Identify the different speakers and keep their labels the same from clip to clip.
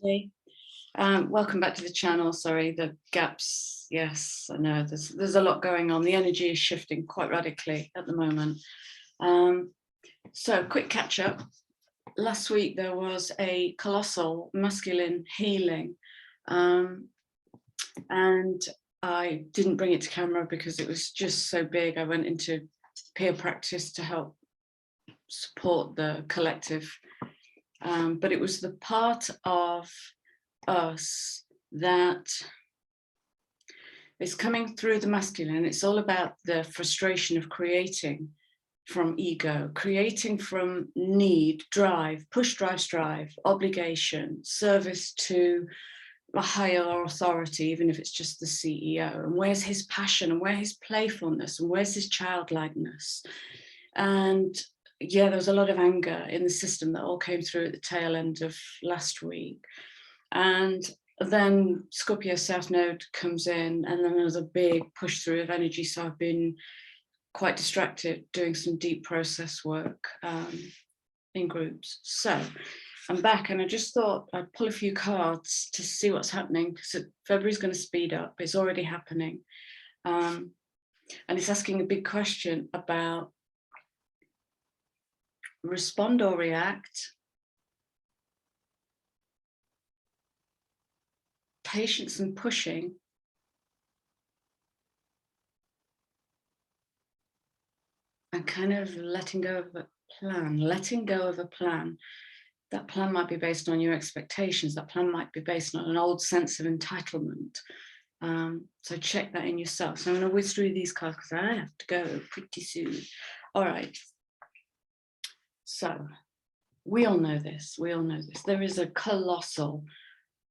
Speaker 1: Hey. Welcome back to the channel. Sorry, the gaps. Yes, I know there's a lot going on. The energy is shifting quite radically at the moment. So quick catch up. Last week there was a colossal masculine healing, and I didn't bring it to camera because it was just so big. I went into peer practice to help support the collective, but it was the part of us that is coming through the masculine. It's all about the frustration of creating from ego, creating from need, drive, push, drive, strive, obligation, service to a higher authority, even if it's just the CEO. And where's his passion, and where's his playfulness, and where's his childlikeness? And yeah, there was a lot of anger in the system that all came through at the tail end of last week. And then Scorpio South Node comes in, and then there's a big push through of energy. So I've been quite distracted doing some deep process work in groups. So I'm back, and I just thought I'd pull a few cards to see what's happening, because February's going to speed up. It's already happening. And it's asking a big question about respond or react, patience and pushing, and kind of letting go of a plan. That plan might be based on your expectations. That plan might be based on an old sense of entitlement. So check that in yourself. So I'm going to whiz through these cards because I have to go pretty soon. All right. So we all know this. There is a colossal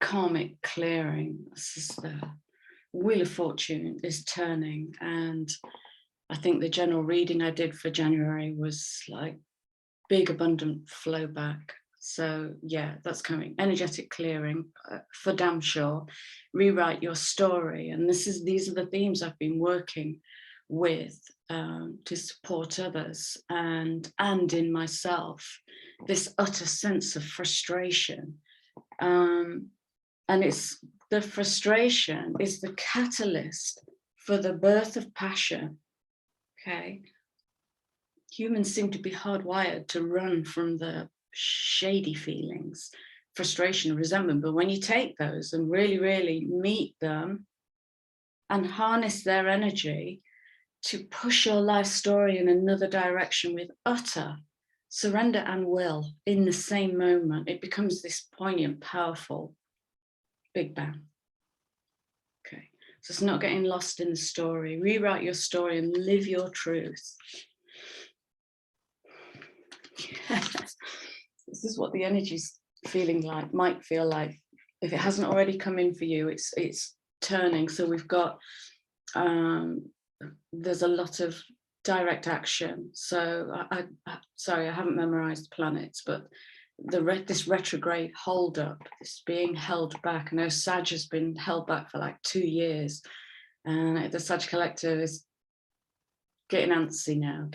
Speaker 1: karmic clearing. This is the Wheel of Fortune is turning, and I think the general reading I did for January was like big abundant flow back. So yeah, that's coming. Energetic clearing for damn sure. Rewrite your story. And these are the themes I've been working with to support others and in myself. This utter sense of frustration. And it's the frustration is the catalyst for the birth of passion. Okay. Humans seem to be hardwired to run from the shady feelings, frustration, resentment. But when you take those and really, really meet them and harness their energy to push your life story in another direction with utter surrender and will in the same moment, it becomes this poignant, powerful big bang. Okay, so it's not getting lost in the story. Rewrite your story and live your truth. This is what the energy's feeling like, might feel like. If it hasn't already come in for you, it's turning. So we've got, there's a lot of direct action. So sorry, I haven't memorized planets, but this retrograde hold up, this being held back. I know Sag has been held back for like 2 years, and the Sag collective is getting antsy now.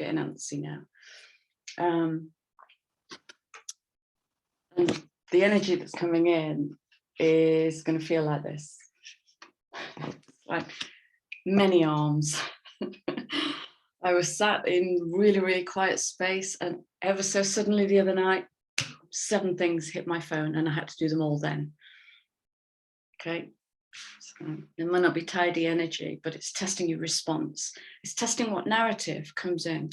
Speaker 1: And the energy that's coming in is going to feel like this, like many arms. I was sat in really, really quiet space, and ever so suddenly the other night, 7 things hit my phone, and I had to do them all then. Okay, so it might not be tidy energy, but it's testing your response. It's testing what narrative comes in.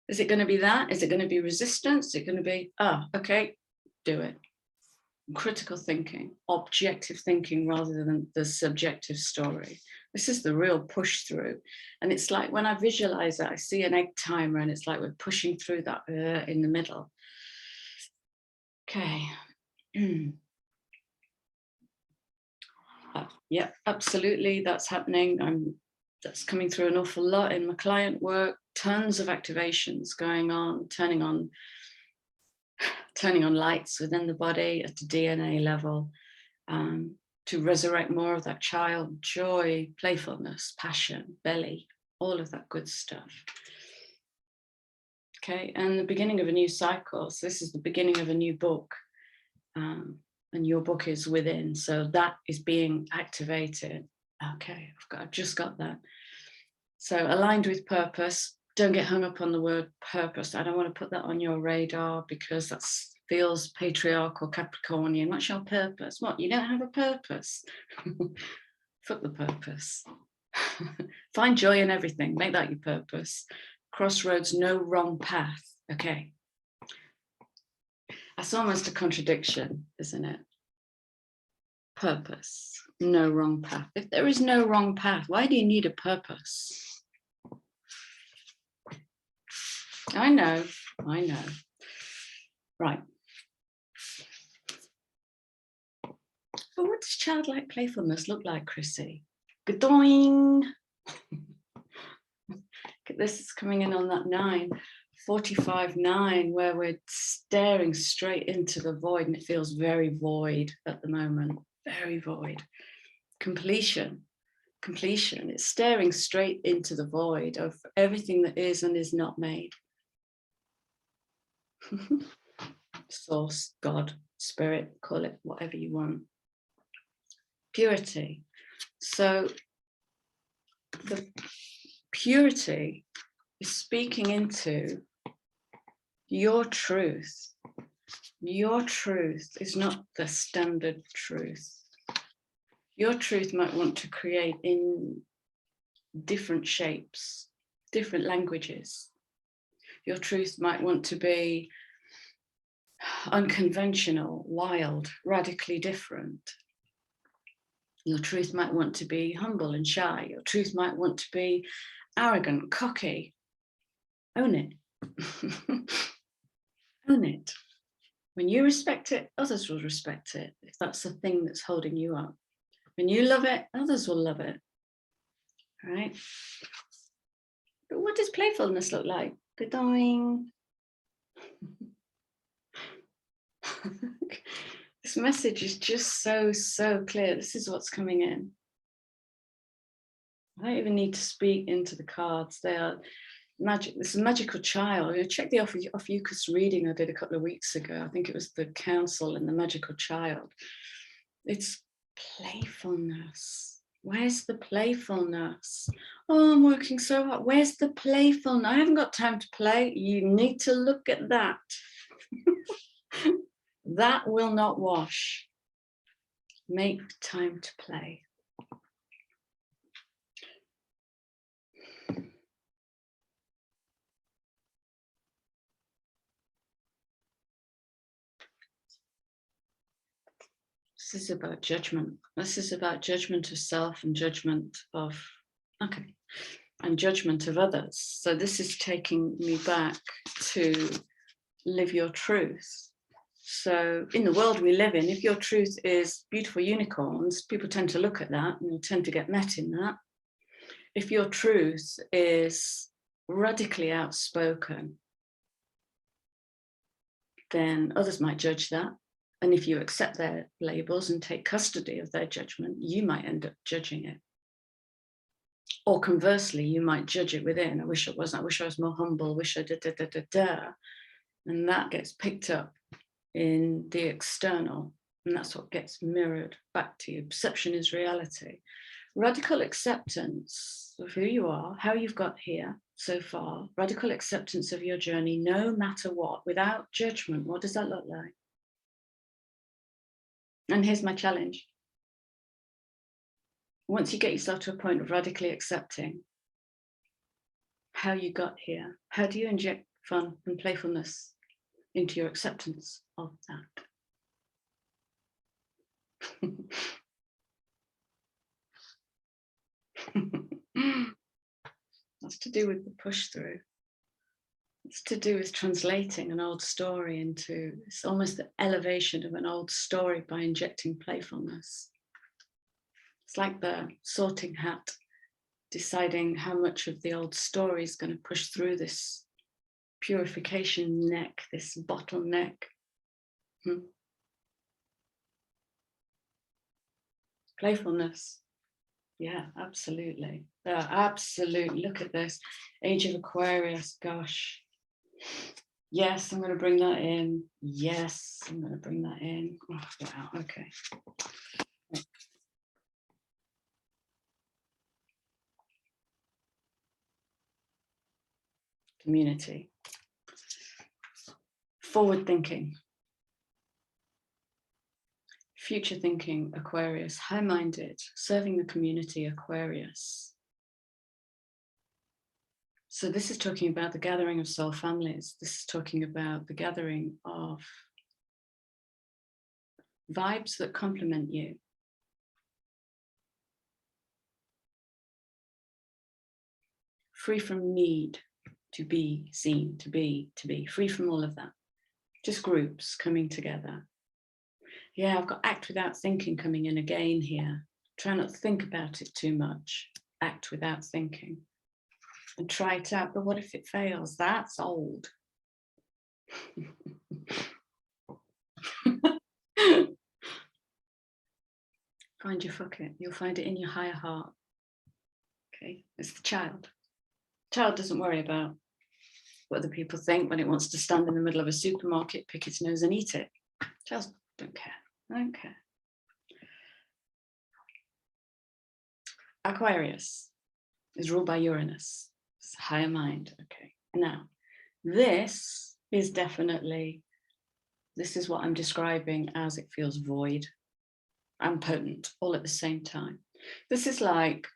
Speaker 1: Is it going to be that? Is it going to be resistance? Is it going to be, okay, do it. Critical thinking, objective thinking rather than the subjective story. This is the real push through. And it's like when I visualize it, I see an egg timer, and it's like we're pushing through that in the middle. Okay. Yeah, absolutely. That's happening. That's coming through an awful lot in my client work. Tons of activations going on, turning on lights within the body at the DNA level, to resurrect more of that child joy, playfulness, passion, belly, all of that good stuff. Okay, and the beginning of a new cycle. So this is the beginning of a new book. and your book is within. So that is being activated. Okay, I've just got that. So aligned with purpose. Don't get hung up on the word purpose. I don't want to put that on your radar because that feels patriarchal, Capricornian. What's your purpose? What, you don't have a purpose? Fuck the purpose. Find joy in everything. Make that your purpose. Crossroads, no wrong path. Okay. That's almost a contradiction, isn't it? Purpose, no wrong path. If there is no wrong path, why do you need a purpose? I know. Right. But what does childlike playfulness look like, Chrissy? Good-doing. This is coming in on that 9, 45-9, where we're staring straight into the void, and it feels very void at the moment. Very void. Completion. It's staring straight into the void of everything that is and is not made. Source, God, spirit, call it whatever you want. Purity. So the purity is speaking into your truth. Your truth is not the standard truth. Your truth might want to create in different shapes, different languages. Your truth might want to be unconventional, wild, radically different. Your truth might want to be humble and shy. Your truth might want to be arrogant, cocky. Own it. Own it. When you respect it, others will respect it, if that's the thing that's holding you up. When you love it, others will love it. All right? But what does playfulness look like? Good-doing. This message is just so clear. This is what's coming in. I don't even need to speak into the cards. They are magic. This is a magical child. Check the Ophiuchus reading I did a couple of weeks ago. I think it was the council and the magical child. It's playfulness. Where's the playfulness? Oh, I'm working so hard. Where's the playfulness? I haven't got time to play. You need to look at that. That will not wash. Make time to play. This is about judgment. This is about judgment of self and judgment of, and judgment of others. So this is taking me back to live your truth. So in the world we live in, if your truth is beautiful unicorns, people tend to look at that and tend to get met in that. If your truth is radically outspoken, then others might judge that. And if you accept their labels and take custody of their judgment, you might end up judging it. Or conversely, you might judge it within. I wish it wasn't. I wish I was more humble. I wish I did. And that gets picked up in the external. And that's what gets mirrored back to you. Perception is reality. Radical acceptance of who you are, how you've got here so far. Radical acceptance of your journey, no matter what, without judgment. What does that look like? And here's my challenge. Once you get yourself to a point of radically accepting how you got here, how do you inject fun and playfulness into your acceptance of that? That's to do with the push through. It's to do with translating an old story into, it's almost the elevation of an old story by injecting playfulness. It's like the sorting hat, deciding how much of the old story is going to push through this purification neck, this bottleneck. Playfulness. Yeah, absolutely. Absolutely. Look at this. Age of Aquarius, gosh. Yes, I'm going to bring that in. Yes, I'm going to bring that in. Oh, wow, okay. Community. Forward thinking. Future thinking, Aquarius. High-minded, serving the community, Aquarius. So this is talking about the gathering of soul families. This is talking about the gathering of vibes that complement you. Free from need to be seen, to be, free from all of that. Just groups coming together. Yeah, I've got act without thinking coming in again here. Try not to think about it too much. Act without thinking. And try it out, but what if it fails? That's old. Find your fuck it. You'll find it in your higher heart. Okay, it's the child. Child doesn't worry about what other people think when it wants to stand in the middle of a supermarket, pick its nose and eat it. Child don't care. I don't care. Aquarius is ruled by Uranus. It's a higher mind. Okay. Now, this is definitely, this is what I'm describing as it feels void and potent all at the same time. This is like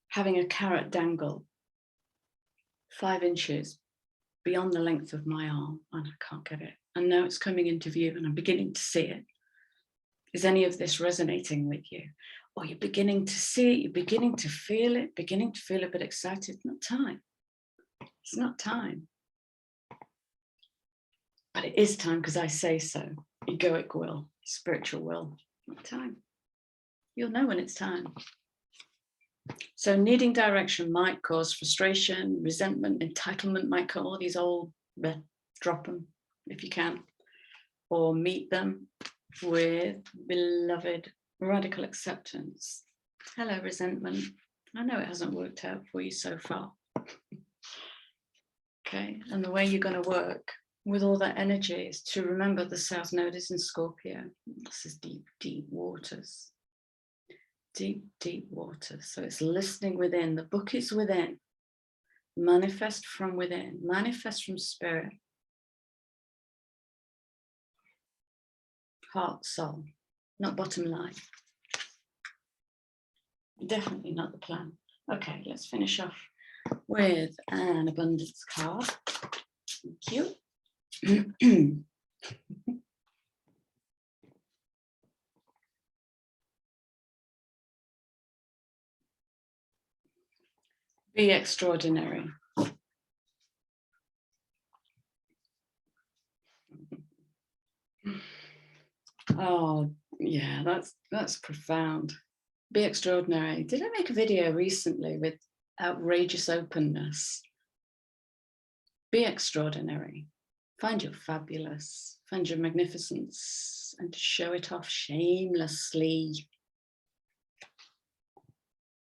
Speaker 1: having a carrot dangle 5 inches beyond the length of my arm and I can't get it. And now it's coming into view and I'm beginning to see it. Is any of this resonating with you? Or you're beginning to see it, you're beginning to feel it, beginning to feel a bit excited. It's not time. It's not time. But it is time because I say so. Egoic will, spiritual will. Not time. You'll know when it's time. So needing direction might cause frustration, resentment, entitlement might cause all these old, drop them if you can, or meet them with beloved radical acceptance. Hello, resentment. I know it hasn't worked out for you so far. Okay, and the way you're going to work with all that energy is to remember the South Node is in Scorpio. This is deep, deep waters. Deep, deep waters. So it's listening within. The book is within. Manifest from within. Manifest from spirit. Heart, soul. Not bottom line. Definitely not the plan. Okay, let's finish off with an abundance card. Thank you. Be extraordinary. Oh, yeah, that's profound. Be extraordinary. Did I make a video recently with outrageous openness? Be extraordinary. Find your fabulous. Find your magnificence and show it off shamelessly.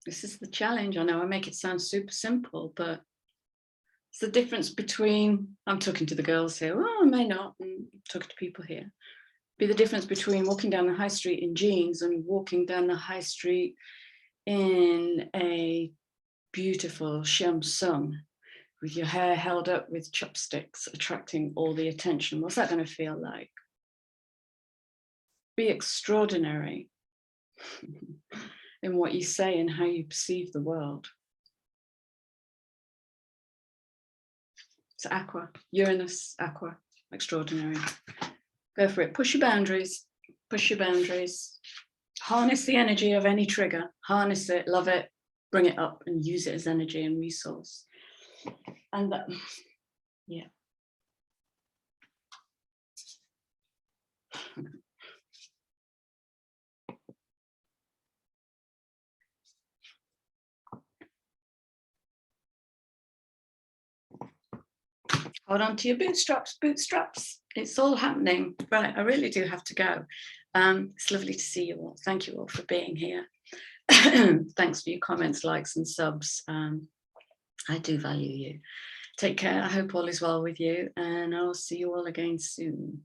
Speaker 1: This is the challenge. I know I make it sound super simple, but it's the difference between, I'm talking to the girls here, well, I may not, I'm talking to people here. Be the difference between walking down the high street in jeans and walking down the high street in a beautiful shamsung with your hair held up with chopsticks, attracting all the attention. What's that going to feel like? Be extraordinary in what you say and how you perceive the world. It's Aqua, Uranus, Aqua, extraordinary. Go for it. Push your boundaries. Push your boundaries. Harness the energy of any trigger. Harness it, love it, bring it up and use it as energy and resource. And that, yeah. Hold on to your bootstraps, bootstraps. It's all happening. Right, I really do have to go. It's lovely to see you all. Thank you all for being here. Thanks for your comments, likes and subs. I do value you. Take care. I hope all is well with you, and I'll see you all again soon.